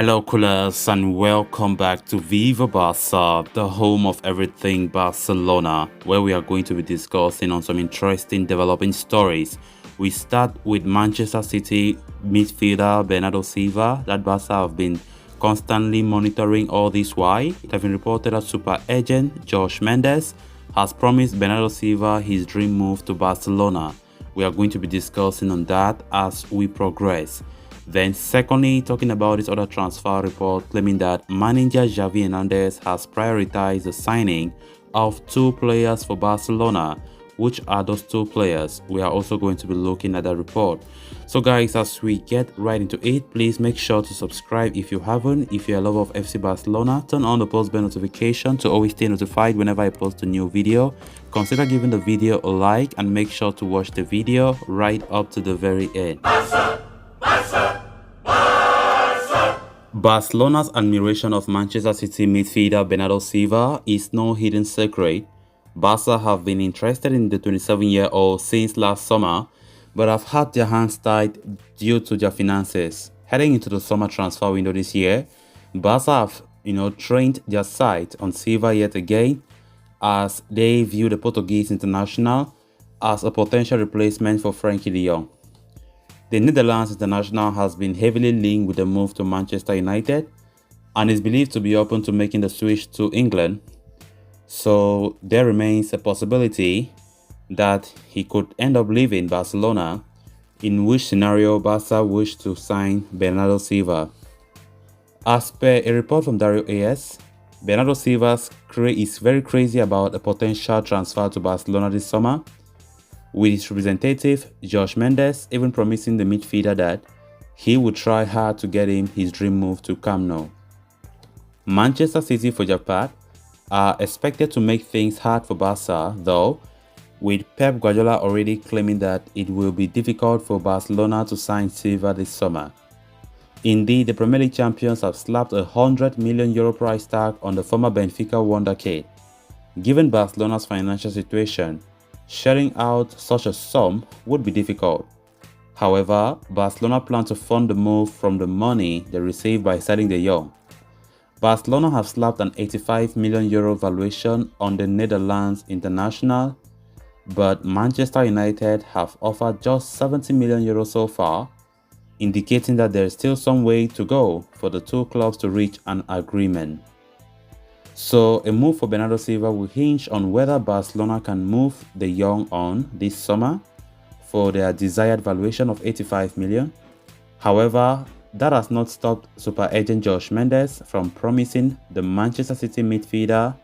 Hello, coolers, and welcome back to Viva Barca, the home of everything Barcelona, where we are going to be discussing on some interesting developing stories. We start with Manchester City midfielder Bernardo Silva, that Barca have been constantly monitoring all this while. It has been reported that super agent Josh Mendes has promised Bernardo Silva his dream move to Barcelona. We are going to be discussing on that as we progress. Then secondly, talking about this other transfer report claiming that manager Xavi Hernandez has prioritized the signing of two players for Barcelona. Which are those two players? We are also going to be looking at that report. So guys, as we get right into it, please make sure to subscribe if you haven't. If you're a lover of FC Barcelona, turn on the post bell notification to always stay notified whenever I post a new video. Consider giving the video a like and make sure to watch the video right up to the very end. Barcelona's admiration of Manchester City midfielder Bernardo Silva is no hidden secret. Barca have been interested in the 27-year-old since last summer, but have had their hands tied due to their finances. Heading into the summer transfer window this year, Barca have, trained their sight on Silva yet again, as they view the Portuguese international as a potential replacement for Frenkie de Jong. The Netherlands international has been heavily linked with the move to Manchester United and is believed to be open to making the switch to England. So there remains a possibility that he could end up leaving Barcelona, in which scenario Barca wished to sign Bernardo Silva. As per a report from Dario AS, Bernardo Silva is very crazy about a potential transfer to Barcelona this summer, with his representative Josh Mendes even promising the midfielder that he would try hard to get him his dream move to Camp Nou. Manchester City, for their part, are expected to make things hard for Barca, though, with Pep Guardiola already claiming that it will be difficult for Barcelona to sign Silva this summer. Indeed, the Premier League champions have slapped a €100 million price tag on the former Benfica wonderkid. Given Barcelona's financial situation, shelling out such a sum would be difficult. However, Barcelona plan to fund the move from the money they received by selling De Jong. Barcelona have slapped an €85 million valuation on the Netherlands international, but Manchester United have offered just €70 million so far, indicating that there is still some way to go for the two clubs to reach an agreement. So a move for Bernardo Silva will hinge on whether Barcelona can move De Jong on this summer for their desired valuation of €85 million. However, that has not stopped super agent Josh Mendes from promising the Manchester City midfielder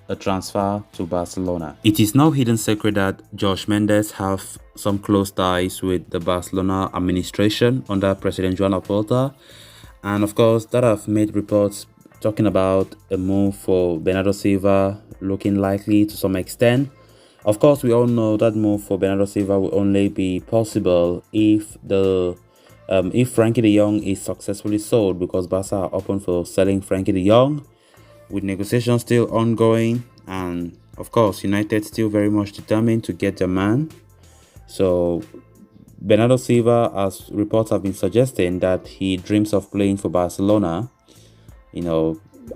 a transfer to Barcelona. It is no hidden secret that Josh Mendes have some close ties with the Barcelona administration under President Joan Laporta, and of course that have made reports talking about a move for Bernardo Silva looking likely to some extent. Of course, we all know that move for Bernardo Silva will only be possible if Frenkie de Jong is successfully sold, because Barca are open for selling Frenkie de Jong, with negotiations still ongoing, and of course United still very much determined to get their man. So Bernardo Silva, as reports have been suggesting, that he dreams of playing for Barcelona.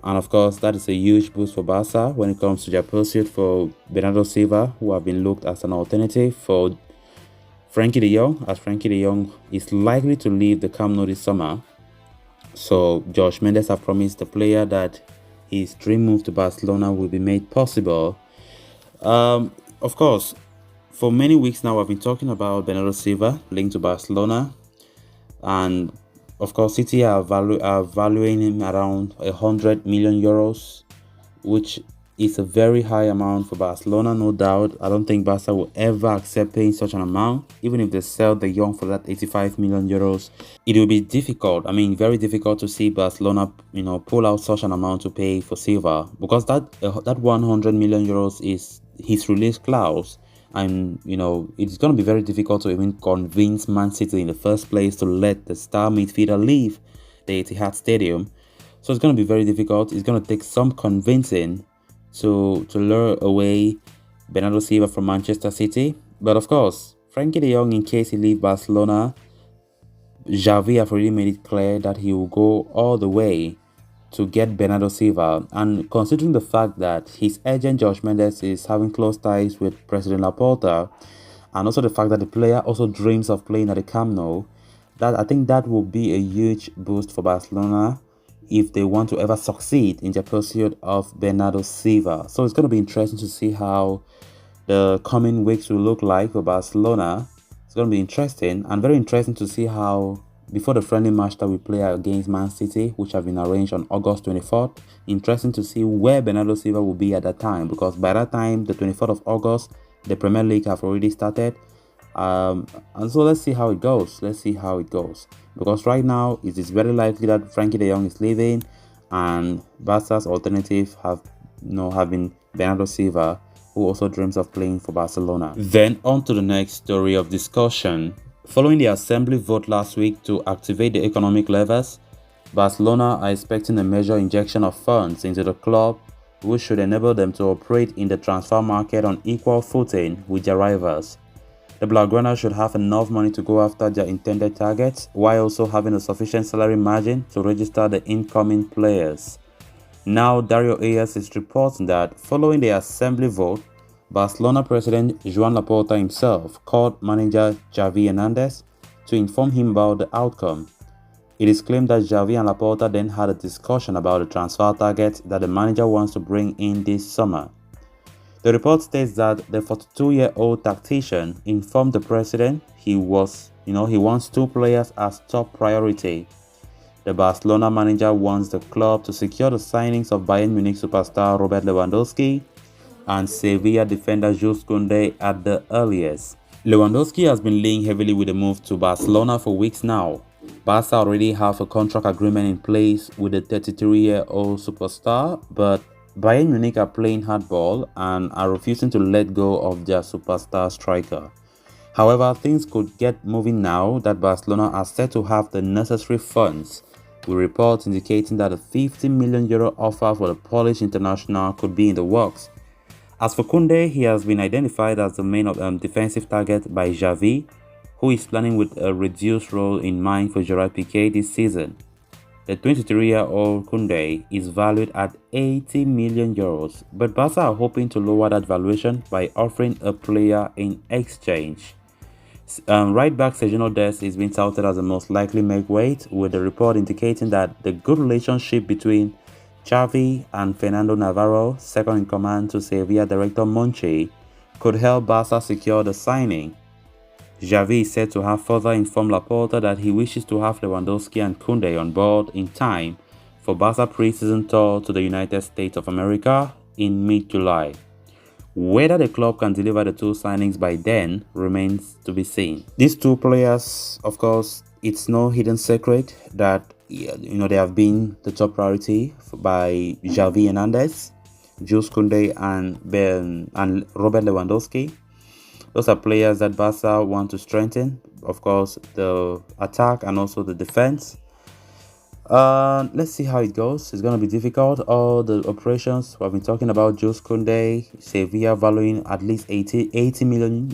And of course that is a huge boost for Barca when it comes to their pursuit for Bernardo Silva, who have been looked as an alternative for Frenkie de Jong, as Frenkie de Jong is likely to leave the Camp Nou this summer. So Josh Mendes have promised the player that his dream move to Barcelona will be made possible. Of course, for many weeks now I've been talking about Bernardo Silva linked to Barcelona, and of course, City are valuing him around €100 million, which is a very high amount for Barcelona, no doubt. I don't think Barca will ever accept paying such an amount, even if they sell De Jong for that €85 million. It will be difficult. Very difficult to see Barcelona, pull out such an amount to pay for Silva, because that €100 million is his release clause. And it's going to be very difficult to even convince Man City in the first place to let the star midfielder leave the Etihad Stadium. So it's going to be very difficult. It's going to take some convincing to lure away Bernardo Silva from Manchester City. But of course, Frenkie de Jong, in case he leaves Barcelona, Xavi have already made it clear that he will go all the way to get Bernardo Silva, and considering the fact that his agent Josh Mendes is having close ties with President Laporta, and also the fact that the player also dreams of playing at the Camp Nou, that I think that will be a huge boost for Barcelona if they want to ever succeed in their pursuit of Bernardo Silva. So it's going to be interesting to see how the coming weeks will look like for Barcelona. It's going to be interesting, and very interesting to see how, before the friendly match that we play against Man City, which have been arranged on August 24th, interesting to see where Bernardo Silva will be at that time, because by that time, the 24th of August, the Premier League have already started. And so let's see how it goes. Because right now it is very likely that Frankie de Jong is leaving, and Barca's alternative have been Bernardo Silva, who also dreams of playing for Barcelona. Then on to the next story of discussion. Following the assembly vote last week to activate the economic levers, Barcelona are expecting a major injection of funds into the club, which should enable them to operate in the transfer market on equal footing with their rivals. The Blaugrana should have enough money to go after their intended targets, while also having a sufficient salary margin to register the incoming players. Now, Dario Ayers is reporting that following the assembly vote, Barcelona president Joan Laporta himself called manager Xavi Hernandez to inform him about the outcome. It is claimed that Xavi and Laporta then had a discussion about the transfer target that the manager wants to bring in this summer. The report states that the 42-year-old tactician informed the president he wants two players as top priority. The Barcelona manager wants the club to secure the signings of Bayern Munich superstar Robert Lewandowski and Sevilla defender Jules Koundé at the earliest. Lewandowski has been linked heavily with the move to Barcelona for weeks now. Barca already have a contract agreement in place with the 33-year-old superstar, but Bayern Munich are playing hardball and are refusing to let go of their superstar striker. However, things could get moving now that Barcelona are set to have the necessary funds, with reports indicating that a €50 million offer for the Polish international could be in the works. As for Koundé, he has been identified as the main defensive target by Xavi, who is planning with a reduced role in mind for Gerard Piqué this season. The 23-year-old Koundé is valued at €80 million, but Barca are hoping to lower that valuation by offering a player in exchange. Right back Sergio Dest is being touted as the most likely make weight, with the report indicating that the good relationship between Xavi and Fernando Navarro, second in command to Sevilla director Monchi, could help Barca secure the signing. Xavi is said to have further informed Laporta that he wishes to have Lewandowski and Koundé on board in time for Barca pre-season tour to the United States of America in mid-July. Whether the club can deliver the two signings by then remains to be seen. These two players, of course, it's no hidden secret that they have been the top priority by Xavi Hernandez, Jules Koundé, and Robert Lewandowski. Those are players that Barca want to strengthen, of course, the attack and also the defense. Let's see how it goes. It's going to be difficult. All the operations we have been talking about, Jules Koundé, Sevilla valuing at least €80 million,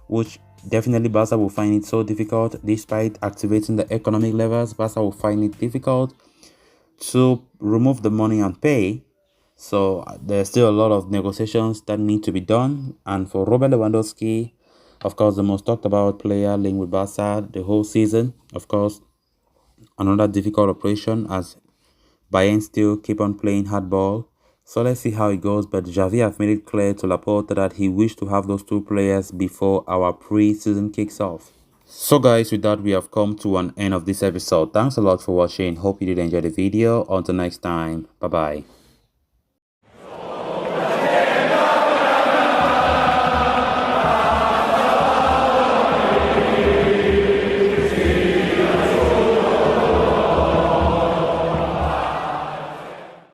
which definitely Barca will find it so difficult. Despite activating the economic levers, Barca will find it difficult to remove the money and pay. So there's still a lot of negotiations that need to be done. And for Robert Lewandowski, of course, the most talked about player linked with Barca the whole season, of course, another difficult operation as Bayern still keep on playing hardball. So let's see how it goes. But Xavi have made it clear to Laporta that he wished to have those two players before our pre-season kicks off. So guys, with that, we have come to an end of this episode. Thanks a lot for watching. Hope you did enjoy the video. Until next time, bye bye.